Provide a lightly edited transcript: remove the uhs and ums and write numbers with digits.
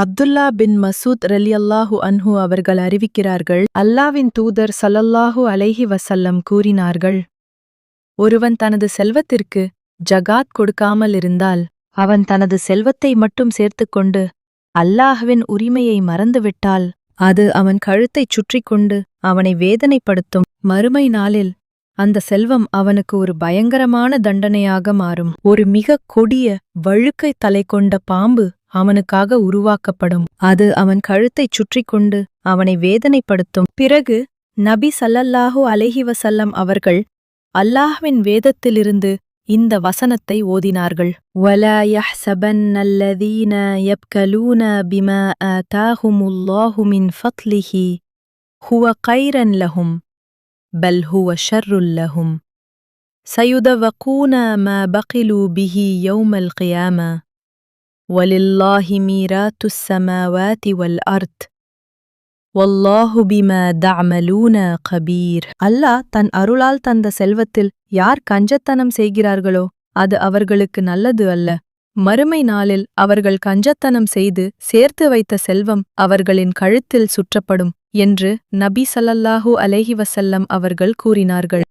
அப்துல்லா பின் மசூத் ரலியல்லாஹு அன்ஹு அவர்கள் அறிவிக்கிறார்கள், அல்லாவின் தூதர் ஸல்லல்லாஹு அலைஹி வஸல்லம் கூறினார்கள், ஒருவன் தனது செல்வத்திற்கு ஜகாத் கொடுக்காமல் இருந்தால், அவன் தனது செல்வத்தை மட்டும் சேர்த்துக்கொண்டு அல்லாஹ்வின் உரிமையை மறந்துவிட்டால், அது அவன் கழுத்தைச் சுற்றிக் கொண்டு அவனை வேதனைப்படுத்தும். மறுமை நாளில் அந்த செல்வம் அவனுக்கு ஒரு பயங்கரமான தண்டனையாக மாறும். ஒரு மிகக் கொடிய வழுக்கை தலை கொண்ட பாம்பு அவனுக்காக உருவாக்கப்படும். அது அவன் கழுத்தைச் சுற்றிக் கொண்டு அவனை வேதனைப்படுத்தும். பிறகு நபி ஸல்லல்லாஹு அலைஹி வஸல்லம் அவர்கள் அல்லாஹ்வின் வேதத்திலிருந்து இந்த வசனத்தை ஓதினார்கள். وَلَا يَحْسَبَنَّ الَّذِينَ يَبْخَلُونَ بِمَا آتَاهُمُ اللَّهُ مِنْ فَضْلِهِ هُوَ خَيْرًا لَهُمْ بَلْ هُوَ شَرٌّ لَهُمْ سَيُطَوَّقُونَ مَا بَخِلُوا بِهِ يَوْمَ الْقِيَامَةِ وَلِلَّهِ مِيرَاثُ السَّمَاوَاتِ وَالْأَرْضِ وَاللَّهُ بِمَا تَعْمَلُونَ خَبِيرٌ. அல்லாஹ் தன் அருளால் தந்த செல்வத்தில் யார் கஞ்சத்தனம் செய்கிறார்களோ அது அவர்களுக்கு நல்லது அல்ல. மறுமை நாளில் அவர்கள் கஞ்சத்தனம் செய்து சேர்த்து வைத்த செல்வம் அவர்களின் கழுத்தில் சுற்றப்படும் என்று நபி ஸல்லல்லாஹு அலைஹி வஸல்லம் அவர்கள் கூறினார்கள்.